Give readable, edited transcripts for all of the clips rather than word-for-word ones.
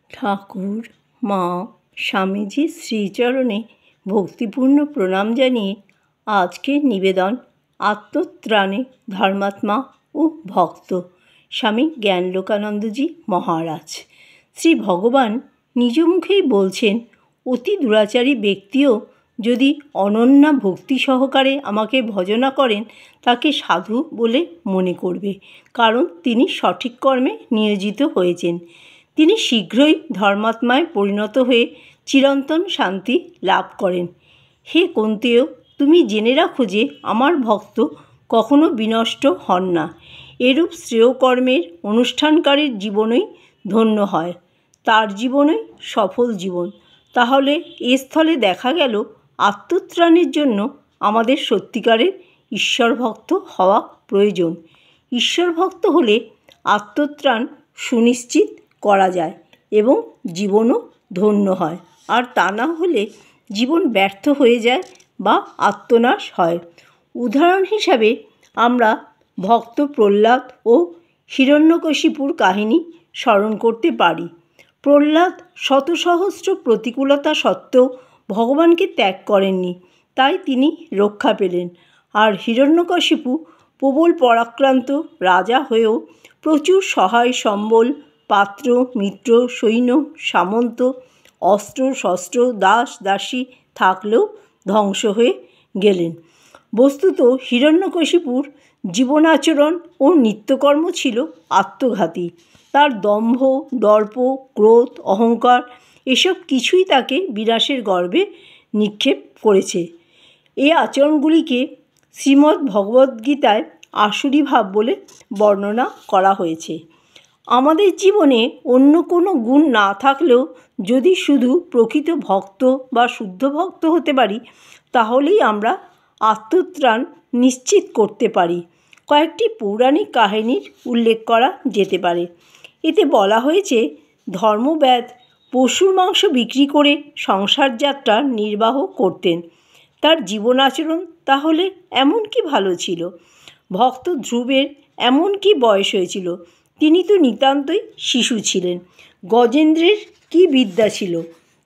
ঠাকুর, মা, স্বামীজির শ্রীচরণে ভক্তিপূর্ণ প্রণাম জানিয়ে আজকের নিবেদন আত্মত্রাণে ধর্মাত্মা ও ভক্ত স্বামী জ্ঞানলোকানন্দজি মহারাজ। শ্রী ভগবান নিজ মুখেই বলছেন, অতি দুরাচারী ব্যক্তিও যদি অনন্যা ভক্তি সহকারে আমাকে ভজনা করেন তাকে সাধু বলে মনে করবে, কারণ তিনি সঠিক কর্মে নিয়োজিত হয়েছেন। তিনি শীঘ্রই ধর্মাত্মায় পরিণত হয়ে চিরন্তন শান্তি লাভ করেন। হে কুন্তেয়, তুমি জেনে রাখো যে আমার ভক্ত কখনো বিনষ্ট হন না। এরূপ শ্রেয় কর্মের অনুষ্ঠানকারীর জীবনই ধন্য হয়, তার জীবনই সফল জীবন। তাহলে এ স্থলে দেখা গেল আত্মত্রাণের জন্য আমাদের সত্যিকারের ঈশ্বরভক্ত হওয়া প্রয়োজন। ঈশ্বরভক্ত হলে আত্মত্রাণ সুনিশ্চিত করা যায় এবং জীবনও ধন্য হয়, আর তা না হলে জীবন ব্যর্থ হয়ে যায় বা আত্মনাশ হয়। উদাহরণ হিসাবে আমরা ভক্ত প্রহ্লাদ ও হিরণ্যকশিপুর কাহিনী স্মরণ করতে পারি। প্রহ্লাদ শত সহস্র প্রতিকূলতা সত্ত্বেও ভগবানকে ত্যাগ করেননি, তাই তিনি রক্ষা পেলেন। আর হিরণ্যকশিপু প্রবল পরাক্রান্ত রাজা হয়েও প্রচুর সহায় সম্বল, পাত্র, মিত্র, সৈন্য, সামন্ত, অস্ত্র শস্ত্র, দাস দাসী থাকলেও ধ্বংস হয়ে গেলেন। বস্তুত হিরণ্যকশিপুর জীবনাচরণ ও নিত্যকর্ম ছিল আত্মঘাতী। তার দম্ভ, দর্প, ক্রোধ, অহংকার এসব কিছুই তাকে বিনাশের গর্ভে নিক্ষেপ করেছে। এই আচরণগুলিকে শ্রীমদ্ ভগবদ্গীতায় আসুরি ভাব বলে বর্ণনা করা হয়েছে। আমাদের জীবনে অন্য কোনো গুণ না থাকলেও যদি শুধু প্রকৃত ভক্ত বা শুদ্ধ ভক্ত হতে পারি, তাহলেই আমরা আত্মত্রাণ নিশ্চিত করতে পারি। কয়েকটি পৌরাণিক কাহিনীর উল্লেখ করা যেতে পারে। এতে বলা হয়েছে, ধর্মব্যাদ পশুর মাংস বিক্রি করে সংসার যাত্রা নির্বাহ করতেন। তার জীবন আচরণ তাহলে এমন কি ভালো ছিল? ভক্ত ধ্রুবের এমন কি বয়স হয়েছিল? তিনি তো নিতান্তই শিশু ছিলেন। গজেন্দ্রের কি বিদ্যা ছিল?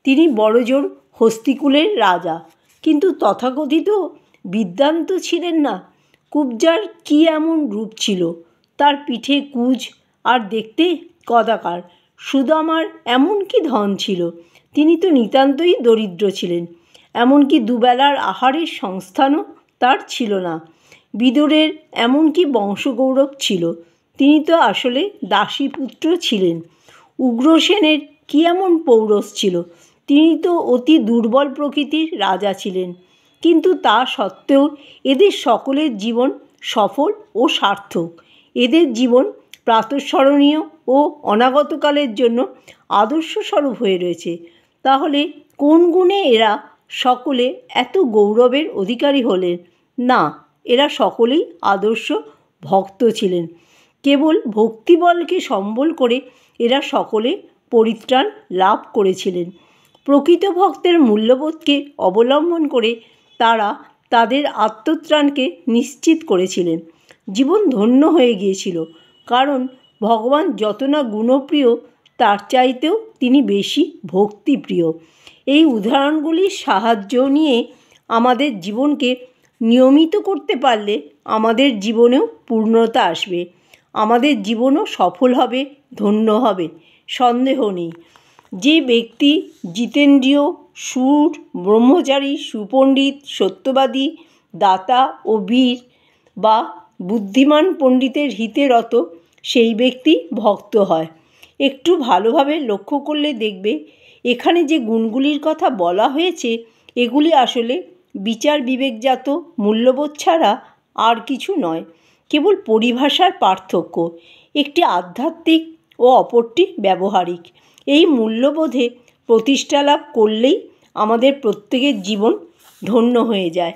তিনি বড়জোর হস্তিকুলের রাজা, কিন্তু তথাকথিত বিদ্বান্ত ছিলেন না। কুব্জার কি এমন রূপ ছিল? তার পিঠে কুঁজ আর দেখতে কদাকার। সুদামার এমন কি ধন ছিল? তিনি তো নিতান্তই দরিদ্র ছিলেন। এমনকি দুবেলার আহারের সংস্থানও তার ছিল না। বিদুরের এমন কি বংশগৌরব ছিল? তিনি তো আসলে দাসীপুত্র ছিলেন। উগ্রসেনের কি এমন পৌরষ ছিল? তিনি তো অতি দুর্বল প্রকৃতির রাজা ছিলেন। কিন্তু তা সত্ত্বেও এদের সকলের জীবন সফল ও সার্থক। এদের জীবন প্রাতঃস্মরণীয় ও অনাগতকালের জন্য আদর্শস্বরূপ হয়ে রয়েছে। তাহলে কোন গুণে এরা সকলে এত গৌরবের অধিকারী হলেন? না, এরা সকলেই আদর্শ ভক্ত ছিলেন। কেবল ভক্তিবলকে সম্বল করে এরা সকলে পরিত্রাণ লাভ করেছিলেন। প্রকৃত ভক্তের মূল্যবোধকে অবলম্বন করে তারা তাদের আত্মত্রাণকে নিশ্চিত করেছিলেন। জীবন ধন্য হয়ে গিয়েছিল, কারণ ভগবান যত না গুণপ্রিয়, তার চাইতেও তিনি বেশি ভক্তিপ্রিয়। এই উদাহরণগুলির সাহায্য নিয়ে আমাদের জীবনকে নিয়মিত করতে পারলে আমাদের জীবনেও পূর্ণতা আসবে, আমাদের জীবনও সফল হবে, ধন্য হবে। সন্দেহ নেই। যে ব্যক্তি জিতেন্দ্রিয়, শূর, ব্রহ্মচারী, সুপণ্ডিত, সত্যবাদী, দাতা ও বীর বা বুদ্ধিমান পণ্ডিতের হিতে রত, সেই ব্যক্তি ভক্ত হয়। একটু ভালোভাবে লক্ষ্য করলে দেখবে, এখানে যে গুণগুলির কথা বলা হয়েছে এগুলি আসলে বিচার বিবেকজাত মূল্যবোধ ছাড়া আর কিছু নয়, কেবল পরিভাষার পার্থক্য। একটি আধ্যাত্মিক ও অপরটি ব্যবহারিক। এই মূল্যবোধে প্রতিষ্ঠা লাভ করলেই আমাদের প্রত্যেকের জীবন ধন্য হয়ে যায়।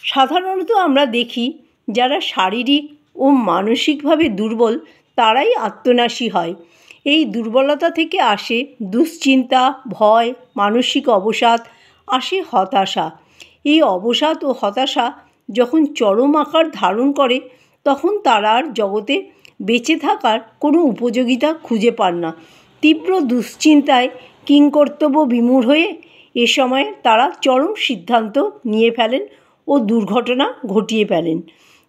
সাধারণত আমরা দেখি, যারা শারীরিক ও মানসিকভাবে দুর্বল তারাই আত্মনাশী হয়। এই দুর্বলতা থেকে আসে দুশ্চিন্তা, ভয়, মানসিক অবসাদ, আসে হতাশা। এই অবসাদ ও হতাশা যখন চরম আকার ধারণ করে, তখন তারা আর জগতে বেঁচে থাকার কোনো উপযোগিতা খুঁজে পান না। তীব্র দুশ্চিন্তায় কিংকর্তব্য বিমূঢ় হয়ে এ সময় তারা চরম সিদ্ধান্ত নিয়ে ফেলেন ও দুর্ঘটনা ঘটিয়ে ফেলেন।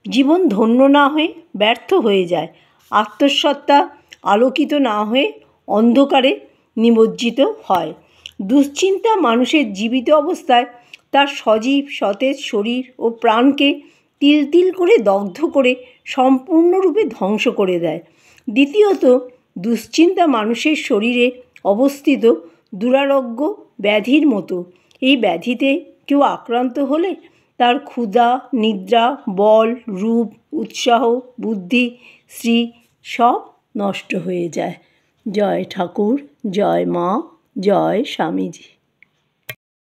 জীবন ধন্য না হয়ে ব্যর্থ হয়ে যায়। আত্মসত্তা আলোকিত না হয়ে অন্ধকারে নিমজ্জিত হয়। দুশ্চিন্তা মানুষের জীবিত অবস্থায় তার সজীব সতেজ শরীর ও প্রাণকে তিল তিল করে দগ্ধ করে সম্পূর্ণরূপে ধ্বংস করে দেয়। দ্বিতীয়ত, দুশ্চিন্তা মানুষের শরীরে অবস্থিত দুরারোগ্য ব্যাধির মতো। এই ব্যাধিতে কেউ আক্রান্ত হলে তার ক্ষুধা, নিদ্রা, বল, রূপ, উৎসাহ, বুদ্ধি, শ্রী সব নষ্ট হয়ে যায়। জয় ঠাকুর, জয় মা, জয় স্বামীজি।